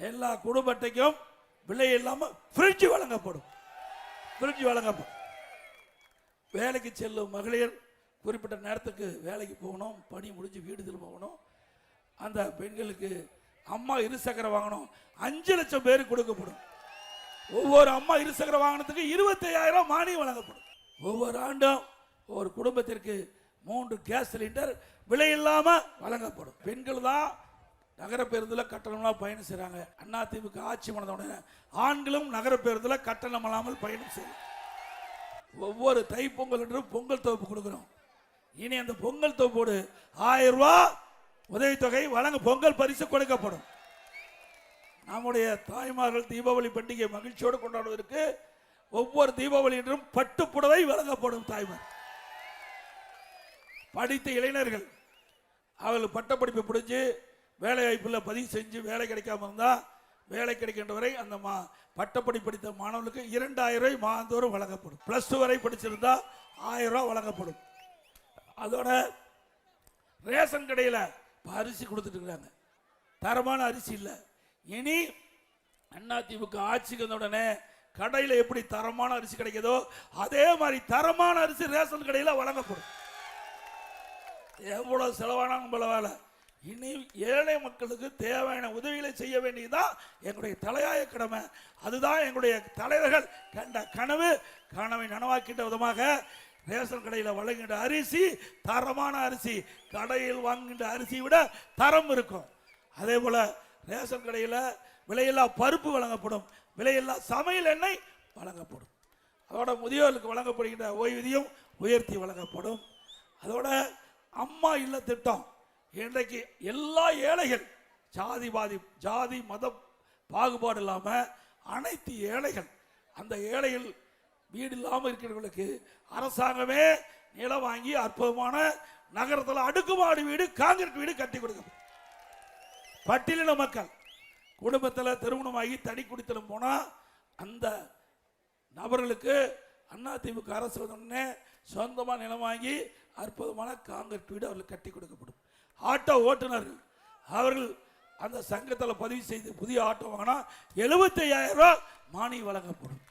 எல்லா குடும்ப அட்டைக்கும் விலை இல்லாமல் ஃப்ரிட்ஜ் வழங்கப்படும். வேலைக்கு செல்லும் மகளிர் குறிப்பிட்ட நேரத்துக்கு வேலைக்கு போகணும், பணி முடிஞ்சு வீடு திரும்ப போகணும். அந்த பெண்களுக்கு அம்மா இருசக்கர வாகனம் 5 லட்சம் பேருக்கு கொடுக்கப்படும். ஒவ்வொரு அம்மா இருசக்கர வாகனத்துக்கு 25,000 மானியம் வழங்கப்படும். ஒவ்வொரு ஆண்டும் ஒரு குடும்பத்திற்கு 3 கேஸ் சிலிண்டர் விலை இல்லாமல் வழங்கப்படும். பெண்கள் தான் நகர பேருந்தில் கட்டணம்லாம் பயணம் செய்கிறாங்க. அதிமுக ஆட்சி பண்ண ஆண்களும் நகர பேருந்தில் கட்டணம் இல்லாமல் பயணம் செய்யலாம். ஒவ்வொரு தைப்பொங்கல் என்றும் பொங்கல் தொகுப்பு கொடுக்கிறோம். இனி அந்த பொங்கல் தொகுப்போடு 1000 ரூபாய் உதவித்தொகை வழங்க பொங்கல் பரிசு கொடுக்கப்படும். நம்முடைய தாய்மார்கள் தீபாவளி பண்டிகை மகிழ்ச்சியோடு கொண்டாடுவதற்கு ஒவ்வொரு தீபாவளி என்றும் பட்டு புடவை வழங்கப்படும். தாய்மார் படித்த இளைஞர்கள் அவர்கள் பட்டப்படிப்பு முடிஞ்சு வேலை வாய்ப்பில் பதிவு செஞ்சு வேலை கிடைக்காம இருந்தால் வேலை கிடைக்கின்ற வரை அந்த பட்டப்படி படித்த மாணவர்களுக்கு 2000 ரூபாய் மாதந்தோறும் வழங்கப்படும். +2 வரை படிச்சிருந்தா 1000 ரூபாய் வழங்கப்படும். அதோட ரேஷன் கடையில் அரிசி கொடுத்துட்டு இருக்காங்க, தரமான அரிசி இல்லை. இனி அதிமுக ஆட்சிக்கு வந்த உடனே கடையில் எப்படி தரமான அரிசி கிடைக்குதோ அதே மாதிரி தரமான அரிசி ரேஷன் கடையில் வழங்கப்படும். எவ்வளவு செலவானாலும் பரவாயில்ல, இனி ஏழை மக்களுக்கு தேவையான உதவிகளை செய்ய வேண்டியதுதான் எங்களுடைய தலையாய கடமை. அதுதான் எங்களுடைய தலைவர்கள் கண்ட கனவை நனவாக்கின்ற விதமாக ரேஷன் கடையில் வழங்குகின்ற அரிசி தரமான அரிசி, கடையில் வாங்குகின்ற அரிசியை விட தரம் இருக்கும். அதே போல ரேஷன் கடையில் விலையில்லா பருப்பு வழங்கப்படும், விலையில்லா சமையல் எண்ணெய் வழங்கப்படும். அதோட முதியோர்களுக்கு வழங்கப்படுகின்ற ஓய்வூதியம் உயர்த்தி வழங்கப்படும். அதோட அம்மா இல்ல திட்டம், இன்றைக்கு எல்லா ஏழைகள் ஜாதி மத பாகுபாடு இல்லாமல் அனைத்து ஏழைகள், அந்த ஏழைகள் வீடு இல்லாமல் இருக்கிறவர்களுக்கு அரசாங்கமே நிலம் வாங்கி அற்புதமான நகரத்தில் அடுக்குமாடி வீடு, காங்கிரீட் வீடு கட்டி கொடுக்கும். பட்டியலின மக்கள் குடும்பத்தில் திருமணமாகி தனி குடித்தனம் போனால் அந்த நபர்களுக்கு அதிமுக அரசு உடனே சொந்தமாக நிலம் வாங்கி அற்புதமான காங்கிரீட் வீடு அவர்களுக்கு கட்டி கொடுக்கப்படும். ஆட்டோ ஓட்டுநர்கள் அவர்கள் அந்த சங்கத்தில் பதிவு செய்து புதிய ஆட்டோ வாங்கினா 75,000 ரூபாய் மானியம் வழங்கப்படும்.